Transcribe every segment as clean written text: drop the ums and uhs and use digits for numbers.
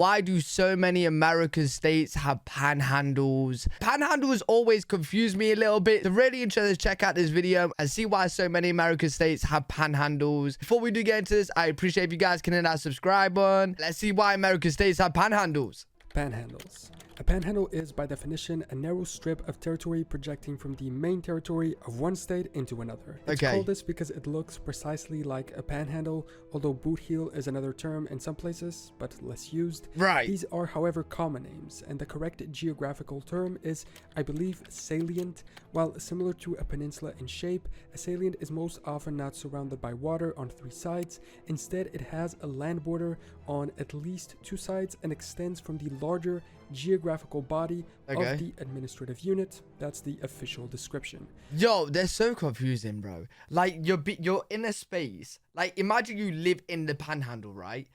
Why do so many American states have panhandles? Panhandles always confuse me a little bit. So really interested, check out this video and see why so many American states have panhandles. Before we do get into this, I appreciate if you guys can hit that subscribe button. Let's see why American states have panhandles. Panhandles. A panhandle is, by definition, a narrow strip of territory projecting from the main territory of one state into another. It's called this because it looks precisely like a panhandle, although boot heel is another term in some places, but less used. Right. These are, however, common names, and the correct geographical term is, I believe, salient. While similar to a peninsula in shape, a salient is most often not surrounded by water on three sides. Instead, it has a land border on at least two sides and extends from the larger geographical body of the administrative unit. That's the official description. Yo, they're so confusing, bro. Like, you're in a space. Like, imagine you live in the panhandle, right?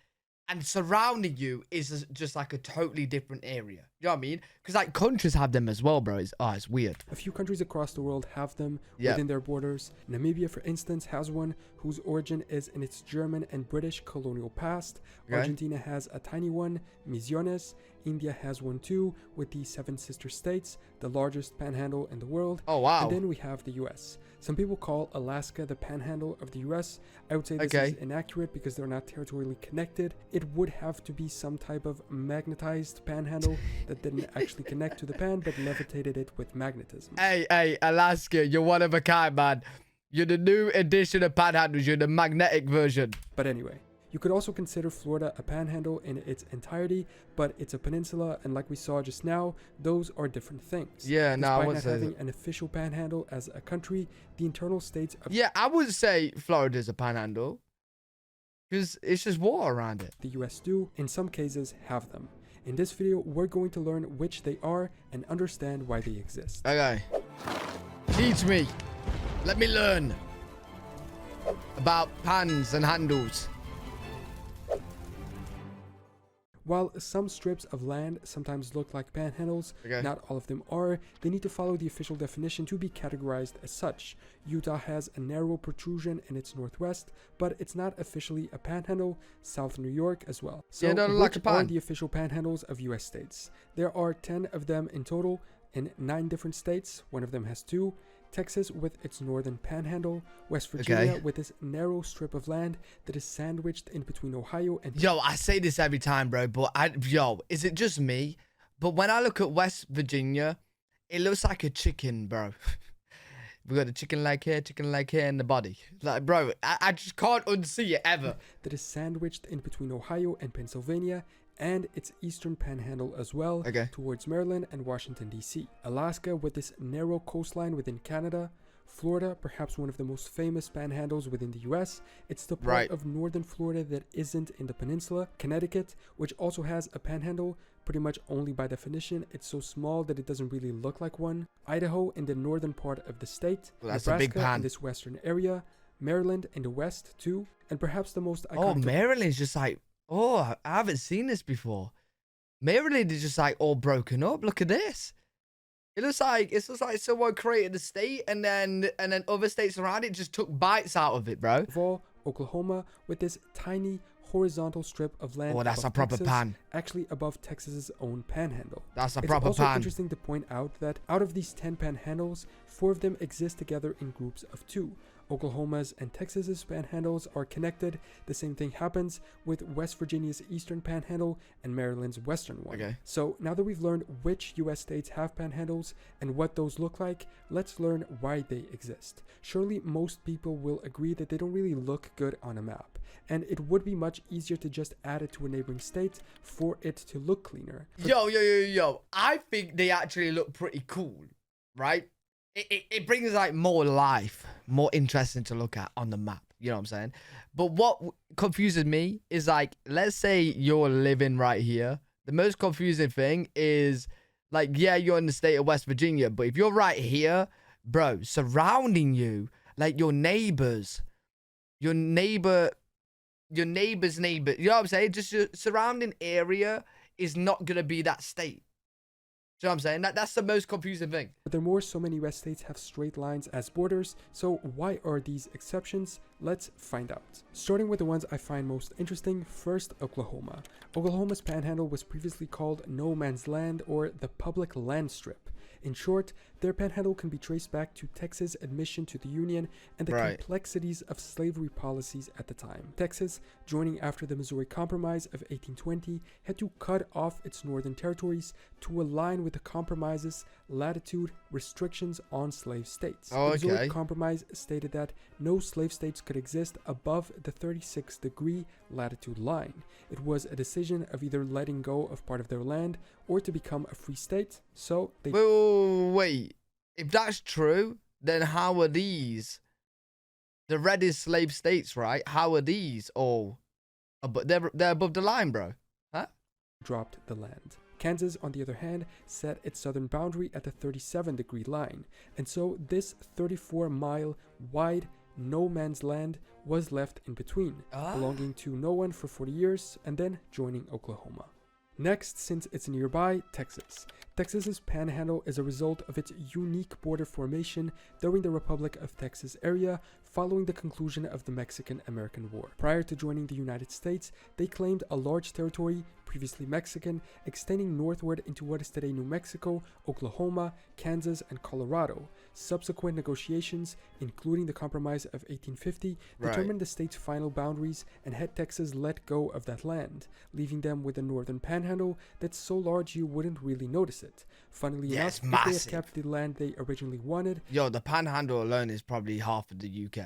And surrounding you is just like a totally different area. You know what I mean? Because like countries have them as well, bro. It's weird. A few countries across the world have them within their borders. Namibia, for instance, has one whose origin is in its German and British colonial past. Argentina has a tiny one, Misiones. India has one too, with the Seven Sister States, the largest panhandle in the world. Oh, wow. And then we have the US. Some people call Alaska the panhandle of the US. I would say this is inaccurate because they're not territorially connected. It would have to be some type of magnetized panhandle that didn't actually connect to the pan, but levitated it with magnetism. Hey, Alaska, you're one of a kind, man. You're the new edition of panhandles. You're the magnetic version. But anyway. You could also consider Florida a panhandle in its entirety, but it's a peninsula, and like we saw just now, those are different things. Yeah, no, I wouldn't say having an official panhandle as a country, the internal states of I would say Florida's a panhandle because it's just water around it. The US do, in some cases, have them. In this video, we're going to learn which they are and understand why they exist. Okay. Teach me. Let me learn about pans and handles. While some strips of land sometimes look like panhandles, not all of them are. They need to follow the official definition to be categorized as such. Utah has a narrow protrusion in its northwest, but it's not officially a panhandle. South New York as well. So which are the official panhandles of US states? There are 10 of them in total in 9 different states. One of them has 2. Texas with its northern panhandle, West Virginia with this narrow strip of land that is sandwiched in between Ohio and... Yo, I say this every time, bro, but is it just me? But when I look at West Virginia, it looks like a chicken, bro. We got a chicken leg here in the body. Like, bro, I just can't unsee it ever. That is sandwiched in between Ohio and Pennsylvania, and its eastern panhandle as well, towards Maryland and Washington, D.C. Alaska with this narrow coastline within Canada. Florida, perhaps one of the most famous panhandles within the U.S. It's the part of northern Florida that isn't in the peninsula. Connecticut, which also has a panhandle, pretty much only by definition. It's so small that it doesn't really look like one. Idaho in the northern part of the state. That's Nebraska a big pan. In this western area. Maryland in the west too. And perhaps the most iconic... Oh, Maryland's just like... Oh, I haven't seen this before. Maryland is just like all broken up. Look at this. It looks like someone created a state and then other states around it just took bites out of it, bro. Oklahoma with this tiny horizontal strip of land. Oh, that's a proper pan. Actually above Texas's own panhandle. That's a proper pan. It's also interesting to point out that out of these 10 panhandles, 4 of them exist together in groups of 2. Oklahoma's and Texas's panhandles are connected. The same thing happens with West Virginia's eastern panhandle and Maryland's western one. So now that we've learned which US states have panhandles and what those look like, let's learn why they exist. Surely most people will agree that they don't really look good on a map, and it would be much easier to just add it to a neighboring state for it to look cleaner. Yo, I think they actually look pretty cool, right? It brings like more life, more interesting to look at on the map. You know what I'm saying? But what confuses me is like, let's say you're living right here. The most confusing thing is like, yeah, you're in the state of West Virginia, but if you're right here, bro, surrounding you, like your neighbor's neighbor, you know what I'm saying? Just your surrounding area is not going to be that state. Do you know what I'm saying? That's the most confusing thing. Furthermore, so many US states have straight lines as borders, so why are these exceptions? Let's find out. Starting with the ones I find most interesting, first Oklahoma. Oklahoma's panhandle was previously called No Man's Land or the Public Land Strip. In short, their panhandle can be traced back to Texas' admission to the Union and the complexities of slavery policies at the time. Texas, joining after the Missouri Compromise of 1820, had to cut off its northern territories to align with the compromise's latitude restrictions on slave states. The Missouri Compromise stated that no slave states could exist above the 36-degree latitude line. It was a decision of either letting go of part of their land or to become a free state, so they... Wait. If that's true, then how are these? The red is slave states, right? How are these all? But they're above the line, bro. Huh? Dropped the land. Kansas, on the other hand, set its southern boundary at the 37-degree line, and so this 34-mile wide no man's land was left in between, belonging to no one for 40 years and then joining Oklahoma. Next, since it's nearby, Texas. Texas's panhandle is a result of its unique border formation during the Republic of Texas area following the conclusion of the Mexican-American War. Prior to joining the United States, they claimed a large territory, previously Mexican, extending northward into what is today New Mexico, Oklahoma, Kansas, and Colorado. Subsequent negotiations, including the Compromise of 1850, determined the state's final boundaries and had Texas let go of that land, leaving them with a northern panhandle that's so large you wouldn't really notice it. Funnily enough, if they had kept the land they originally wanted, the panhandle alone is probably half of the UK.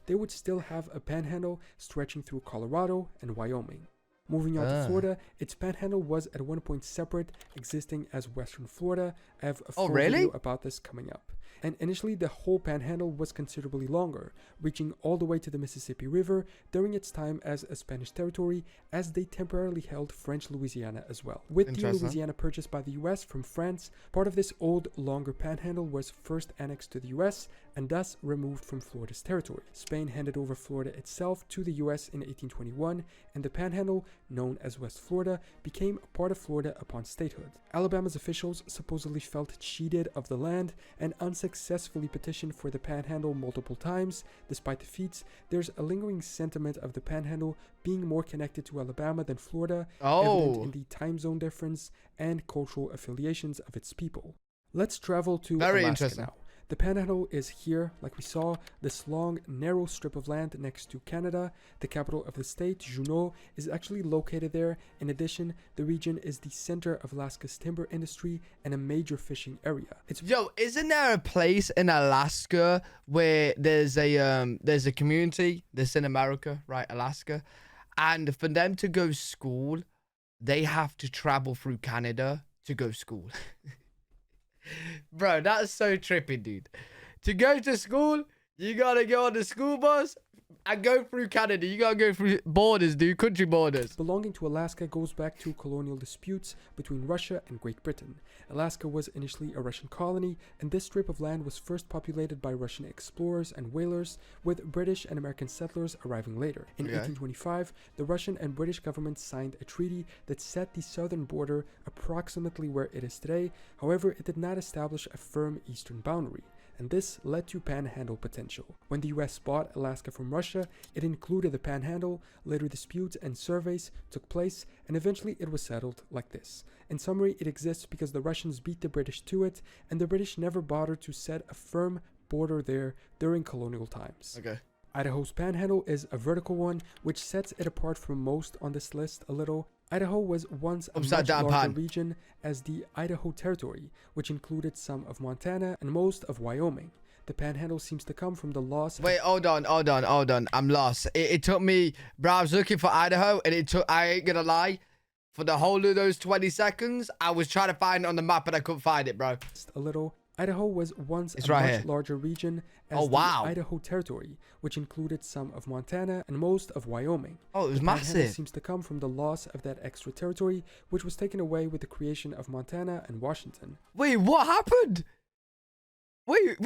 they would still have a panhandle stretching through Colorado and Wyoming. Moving on to Florida, its panhandle was at one point separate, existing as Western Florida. I have a full video about this coming up. And initially, the whole panhandle was considerably longer, reaching all the way to the Mississippi River during its time as a Spanish territory, as they temporarily held French Louisiana as well. With the Louisiana purchased by the US from France, part of this old, longer panhandle was first annexed to the US and thus removed from Florida's territory. Spain handed over Florida itself to the US in 1821, and the panhandle, known as West Florida, became a part of Florida upon statehood. Alabama's officials supposedly felt cheated of the land and unsuccessfully petitioned for the panhandle multiple times. Despite defeats, there's a lingering sentiment of the panhandle being more connected to Alabama than Florida, evident in the time zone difference and cultural affiliations of its people. Let's travel to Alaska now. The panhandle is here, like we saw, this long, narrow strip of land next to Canada. The capital of the state, Juneau, is actually located there. In addition, the region is the center of Alaska's timber industry and a major fishing area. Isn't there a place in Alaska where there's a community that's in America, right? Alaska, and for them to go to school, they have to travel through Canada to go to school. Bro, that's so trippy, dude. To go to school, you gotta go on the school bus and go through Canada. You gotta go through borders, dude. Country borders. Belonging to Alaska goes back to colonial disputes between Russia and Great Britain. Alaska was initially a Russian colony, and this strip of land was first populated by Russian explorers and whalers, with British and American settlers arriving later. In 1825, the Russian and British governments signed a treaty that set the southern border approximately where it is today. However, it did not establish a firm eastern boundary, and this led to panhandle potential. When the US bought Alaska from Russia, it included the panhandle. Later disputes and surveys took place, and eventually it was settled like this. In summary, it exists because the Russians beat the British to it, and the British never bothered to set a firm border there during colonial times. Idaho's panhandle is a vertical one, which sets it apart from most on this list a little. Idaho was once a much larger region as the Idaho Territory, which included some of Montana and most of Wyoming. The panhandle seems to come from the loss... Wait, hold on. I'm lost. It took me... Bro, I was looking for Idaho, and it took... I ain't gonna lie. For the whole of those 20 seconds, I was trying to find it on the map, but I couldn't find it, bro. A little. Idaho was once a much larger region as the Idaho Territory, which included some of Montana and most of Wyoming. Oh, it was massive. Seems to come from the loss of that extra territory, which was taken away with the creation of Montana and Washington. Wait, what happened? Wait.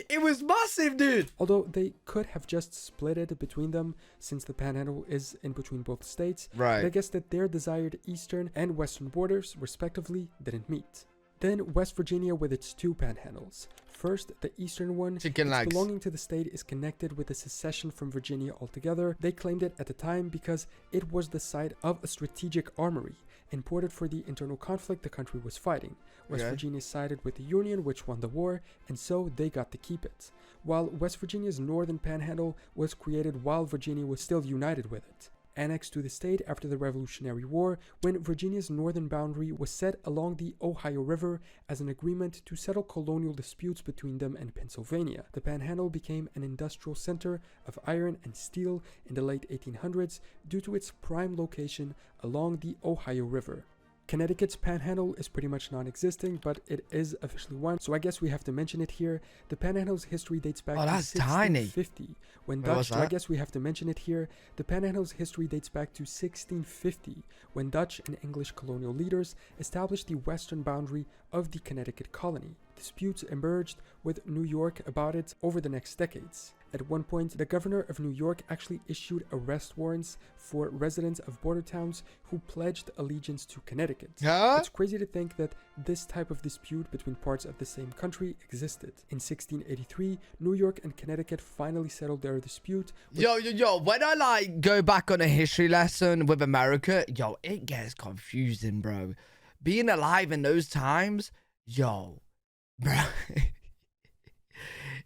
It was massive, dude. Although they could have just split it between them since the Panhandle is in between both states. Right. But I guess that their desired eastern and western borders, respectively, didn't meet. Then West Virginia with its two panhandles. First, the eastern one, Chicken legs. belonging to the state, is connected with the secession from Virginia altogether. They claimed it at the time because it was the site of a strategic armory imported for the internal conflict the country was fighting. West Virginia sided with the Union, which won the war, and so they got to keep it. While West Virginia's northern panhandle was created while Virginia was still united with it. Annexed to the state after the Revolutionary War, when Virginia's northern boundary was set along the Ohio River as an agreement to settle colonial disputes between them and Pennsylvania. The Panhandle became an industrial center of iron and steel in the late 1800s due to its prime location along the Ohio River. Connecticut's Panhandle is pretty much non-existing, but it is officially one, so I guess we have to mention it here. The Panhandle's history dates back to 1650. When Dutch, so I guess we have to mention it here. The Panhandle's history dates back to 1650, when Dutch and English colonial leaders established the western boundary of the Connecticut colony. Disputes emerged with New York about it over the next decades. At one point, the governor of New York actually issued arrest warrants for residents of border towns who pledged allegiance to Connecticut. It's crazy to think that this type of dispute between parts of the same country existed. In 1683, New York and Connecticut finally settled their dispute. Yo, when I like go back on a history lesson with America, it gets confusing, bro. Being alive in those times, bro.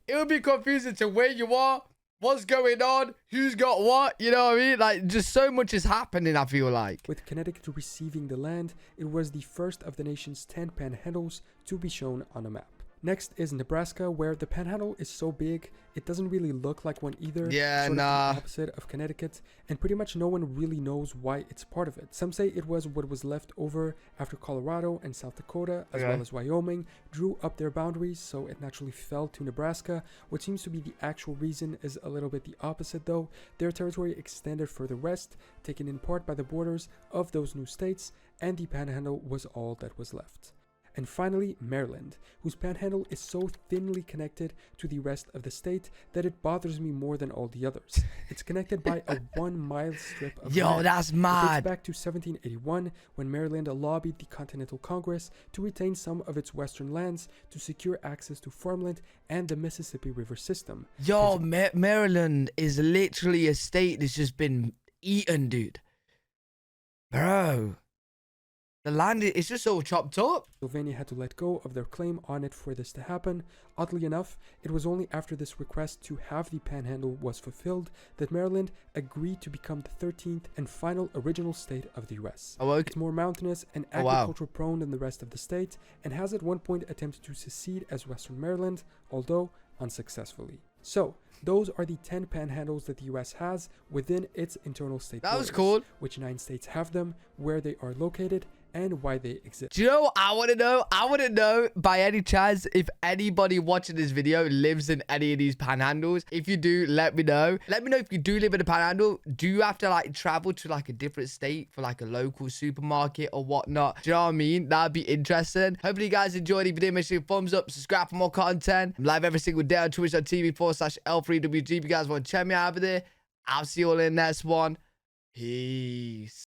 It would be confusing to where you are, what's going on, who's got what, you know what I mean? Like, just so much is happening, I feel like. With Connecticut receiving the land, it was the first of the nation's 10 panhandles to be shown on a map. Next is Nebraska, where the Panhandle is so big, it doesn't really look like one either. Yeah, sort of the opposite of Connecticut, and pretty much no one really knows why it's part of it. Some say it was what was left over after Colorado and South Dakota, as well as Wyoming, drew up their boundaries, so it naturally fell to Nebraska. What seems to be the actual reason is a little bit the opposite, though. Their territory extended further west, taken in part by the borders of those new states, and the Panhandle was all that was left. And finally, Maryland, whose panhandle is so thinly connected to the rest of the state that it bothers me more than all the others. It's connected by a 1-mile strip of land. That's mad. It dates back to 1781, when Maryland lobbied the Continental Congress to retain some of its western lands to secure access to farmland and the Mississippi River system. Maryland is literally a state that's just been eaten, dude. Bro. The land is just all chopped up. Pennsylvania had to let go of their claim on it for this to happen. Oddly enough, it was only after this request to have the Panhandle was fulfilled that Maryland agreed to become the 13th and final original state of the US. It's more mountainous and agricultural prone than the rest of the state, and has at one point attempted to secede as Western Maryland, although unsuccessfully. So, those are the 10 panhandles that the US has within its internal state borders. That was cool. Which 9 states have them, where they are located, and why they exist. Do you know what I want to know? I want to know, by any chance, if anybody watching this video lives in any of these panhandles. If you do, let me know. Let me know if you do live in a panhandle. Do you have to like travel to like a different state for like a local supermarket or whatnot? Do you know what I mean? That'd be interesting. Hopefully you guys enjoyed the video. Make sure you thumbs up, subscribe for more content. I'm live every single day on twitch.tv/L3WG. If you guys want to check me out over there, I'll see you all in the next one. Peace.